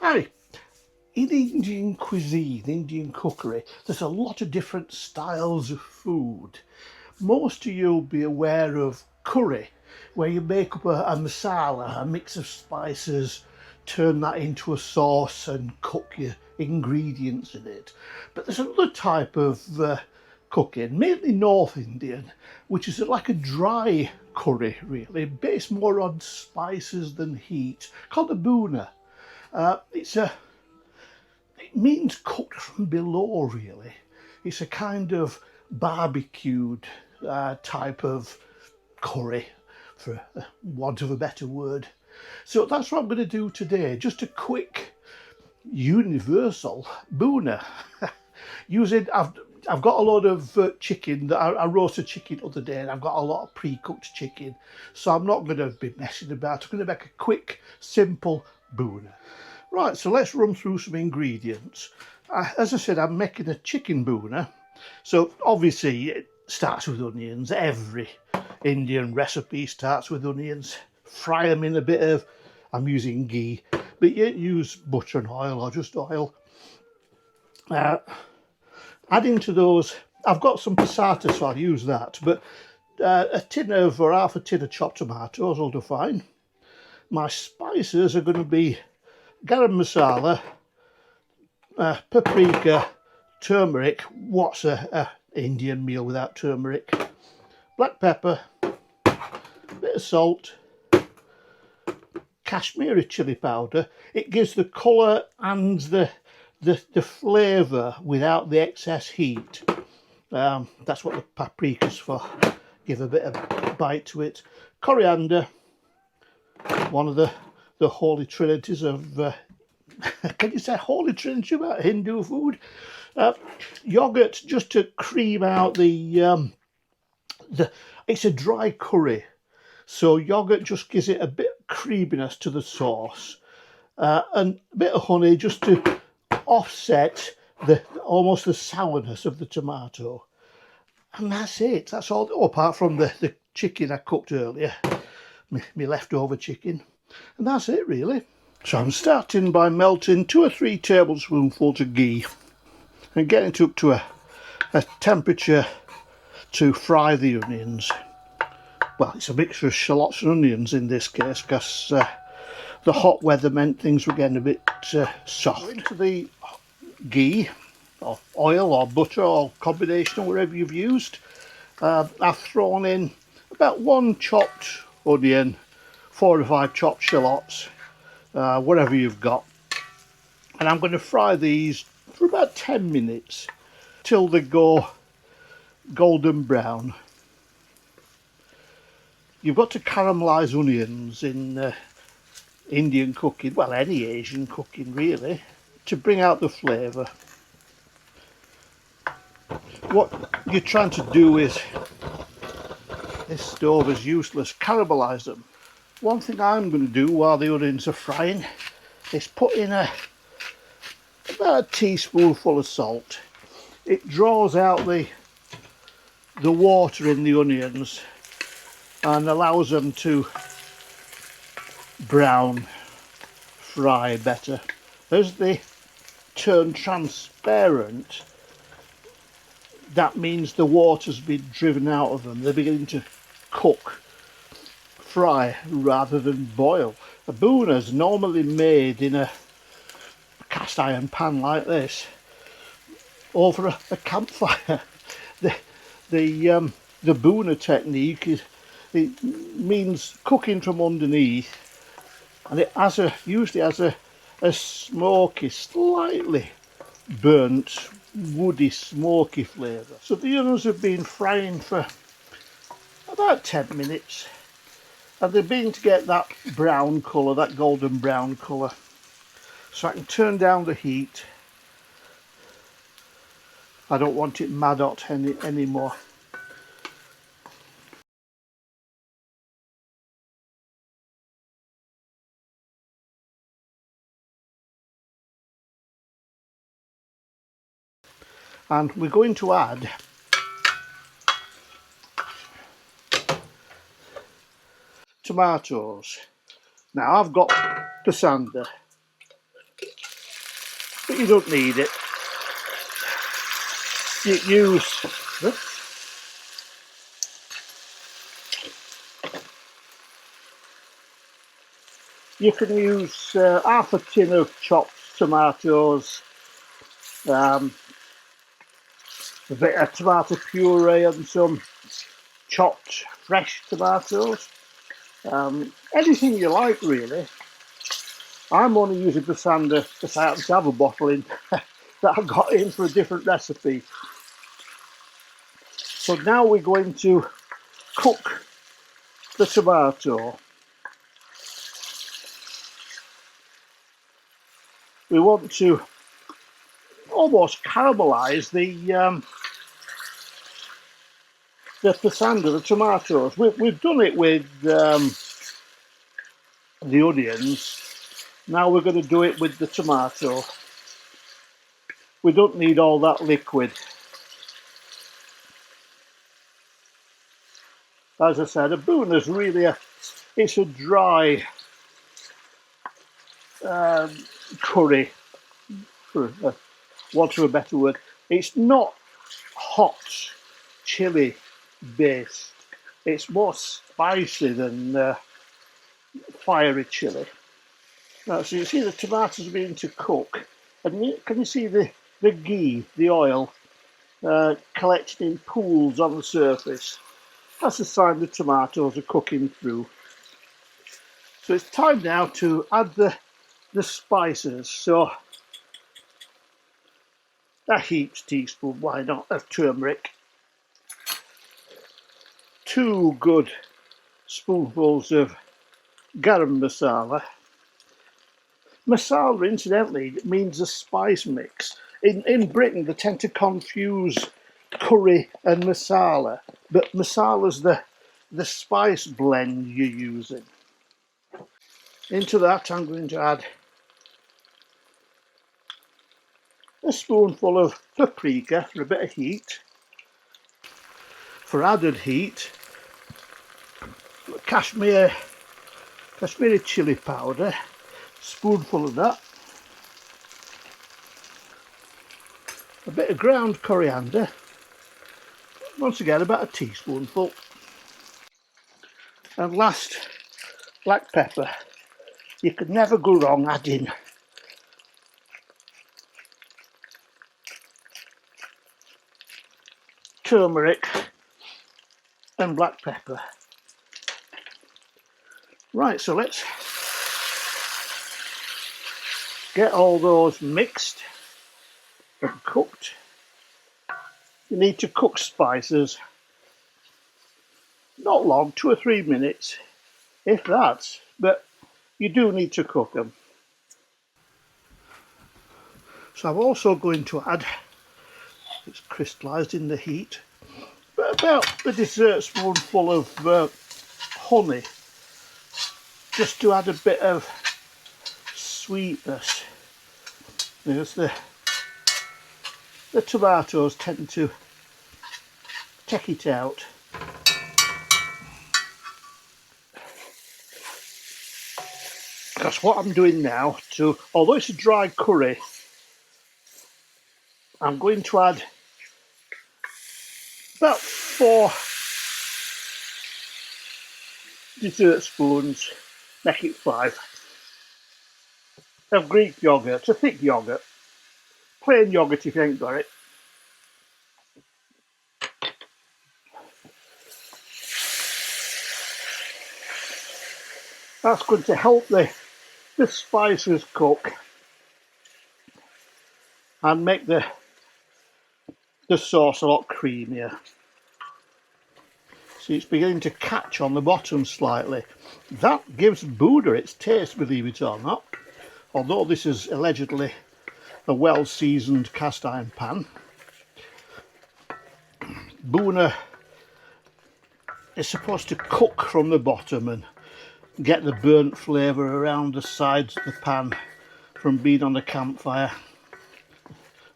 Harry, in Indian cuisine, Indian cookery, there's a lot of different styles of food. Most of you will be aware of curry, where you make up a masala, a mix of spices, turn that into a sauce and cook your ingredients in it. But there's another type of cooking, mainly North Indian, which is like a dry curry, really, based more on spices than heat, called a Bhuna. It means cooked from below, really. It's a kind of barbecued type of curry, for want of a better word. So that's what I'm going to do today. Just a quick universal Bhuna. I've got a lot of chicken. I roasted chicken the other day, and I've got a lot of pre-cooked chicken. So I'm not going to be messing about. I'm going to make a quick, simple Bhuna. Right, so let's run through some ingredients. As I said, I'm making a chicken Bhuna. So obviously it starts with onions. Every Indian recipe starts with onions. Fry them in a bit of, I'm using ghee, but you use butter and oil or just oil. Adding to those, I've got some passata, so I'll use that, but a tin of, or half a tin of chopped tomatoes will do fine. My spices are going to be garam masala, paprika, turmeric. What's a Indian meal without turmeric? Black pepper, bit of salt, Kashmiri chili powder. It gives the colour and the flavour without the excess heat. That's what the paprika's for. Give a bit of bite to it. Coriander, one of the holy trinities of can you say holy trinity about Hindu food? Yoghurt, just to cream out the it's a dry curry, so yoghurt just gives it a bit of creaminess to the sauce, and a bit of honey just to offset almost the sourness of the tomato. And that's it. That's all. Oh, apart from the chicken I cooked earlier, my leftover chicken. And that's it, really. So I'm starting by melting 2 or 3 tablespoonfuls of ghee and getting it up to a temperature to fry the onions. Well, it's a mixture of shallots and onions in this case, because the hot weather meant things were getting a bit soft. Into the ghee, or oil or butter, or combination, or whatever you've used. I've thrown in about 1 chopped onion, 4 or 5 chopped shallots, whatever you've got, and I'm going to fry these for about 10 minutes till they go golden brown. You've got to caramelise onions in Indian cooking, well, any Asian cooking really, to bring out the flavour. What you're trying to do is, this stove is useless, caramelise them. One thing I'm going to do while the onions are frying is put in about a teaspoonful of salt. It draws out the water in the onions and allows them to brown, fry better. As they turn transparent, that means the water's been driven out of them. They're beginning to cook, fry rather than boil. A Bhuna is normally made in a cast iron pan like this over a campfire. The Bhuna technique it means cooking from underneath, and it usually has a smoky, slightly burnt, woody, smoky flavour. So the onions have been frying for about 10 minutes, and they're beginning to get that brown colour, that golden brown colour. So I can turn down the heat. I don't want it mad hot anymore. And we're going to add tomatoes. Now I've got passata, but you don't need it. You use you can use half a tin of chopped tomatoes, a bit of tomato puree and some chopped fresh tomatoes. Anything you like, really. I'm only using the sander because I happen to have a bottle in that I got in for a different recipe. So now we're going to cook the tomato. We want to almost caramelise the sander, the tomatoes. We've done it with the onions. Now we're going to do it with the tomato. We don't need all that liquid. As I said, a Bhuna's really it's a dry curry, for want of a better word. It's not hot chili based. It's more spicy than fiery chili. Now, so you see the tomatoes beginning to cook, and can you see the ghee, the oil, collecting in pools on the surface? That's a sign the tomatoes are cooking through. So it's time now to add the spices. So a heaped teaspoon, why not, of turmeric. 2 good spoonfuls of garam masala. Masala, incidentally, means a spice mix. In Britain, they tend to confuse curry and masala, but masala's the spice blend you're using. Into that, I'm going to add a spoonful of paprika for a bit of heat. For added heat, Kashmiri chili powder, spoonful of that. A bit of ground coriander, once again about a teaspoonful. And last, black pepper. You could never go wrong adding turmeric and black pepper. Right, so let's get all those mixed and cooked. You need to cook spices, not long, 2 or 3 minutes, if that, but you do need to cook them. So I'm also going to add, it's crystallised in the heat, but about a dessert spoonful of honey, just to add a bit of sweetness, because the tomatoes tend to take it out. Because what I'm doing now, although it's a dry curry, I'm going to add about 4 dessert spoons, make it 5, of Greek yoghurt, a thick yoghurt. Plain yoghurt if you ain't got it. That's going to help the spices cook and make the sauce a lot creamier. See, it's beginning to catch on the bottom slightly. That gives Bhuna its taste, believe it or not. Although this is allegedly a well-seasoned cast iron pan, Bhuna is supposed to cook from the bottom and get the burnt flavour around the sides of the pan from being on a campfire,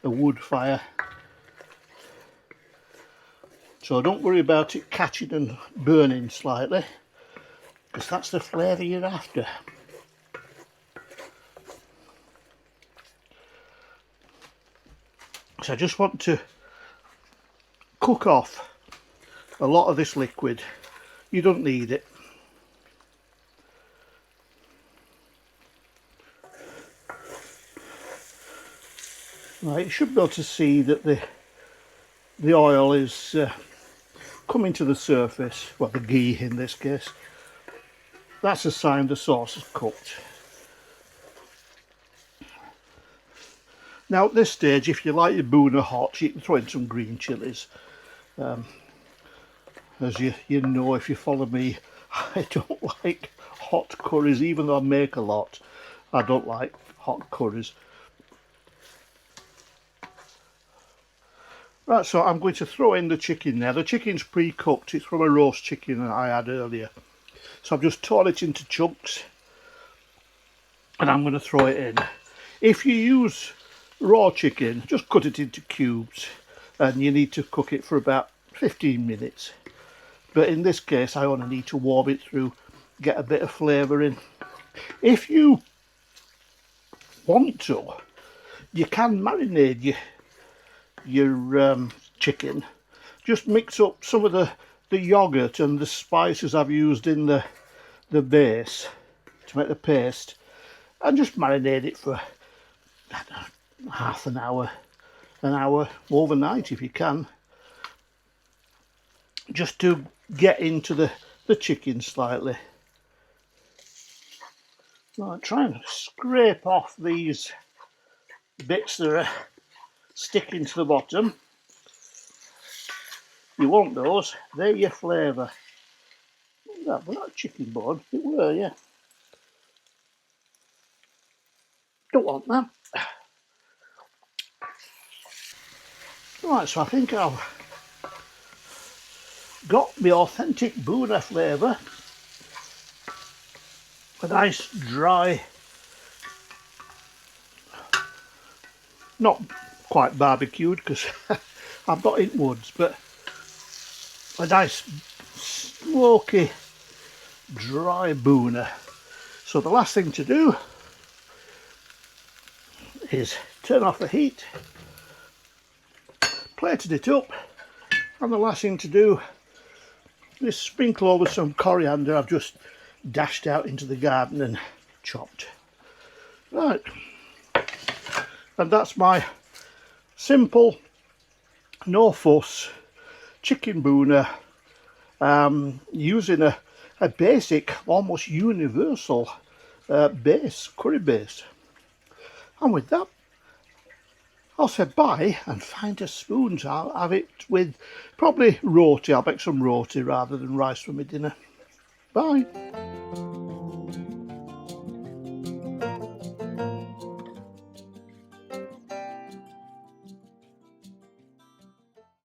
a wood fire. So don't worry about it catching and burning slightly, because that's the flavour you're after. So I just want to cook off a lot of this liquid. You don't need it. Right, you should be able to see that the oil is coming to the surface, well, the ghee in this case. That's a sign the sauce is cooked. Now at this stage, if you like your Bhuna hot, you can throw in some green chilies. As you know, if you follow me, I don't like hot curries, even though I make a lot. I don't like hot curries. Right, so I'm going to throw in the chicken now. The chicken's pre-cooked. It's from a roast chicken that I had earlier. So I've just torn it into chunks and I'm going to throw it in. If you use raw chicken, just cut it into cubes and you need to cook it for about 15 minutes. But in this case, I only need to warm it through, get a bit of flavour in. If you want to, you can marinate your chicken. Just mix up some of the yoghurt and the spices I've used in the base to make the paste, and just marinate it for I don't know, half an hour, overnight if you can, just to get into the chicken slightly. Right, try and scrape off these bits that are sticking to the bottom. You want those, they're your flavour. That was not a chicken bone, it were, yeah. Don't want that. Right, so I think I've got the authentic Bhuna flavour. A nice dry, not quite barbecued because I'm not in woods, but a nice smoky dry Bhuna. So the last thing to do is turn off the heat, plated it up, and the last thing to do is sprinkle over some coriander I've just dashed out into the garden and chopped. Right, and that's my simple, no fuss chicken Bhuna, using a basic, almost universal base, curry base. And with that, I'll say bye and find a spoon. I'll have it with probably roti. I'll make some roti rather than rice for my dinner. Bye.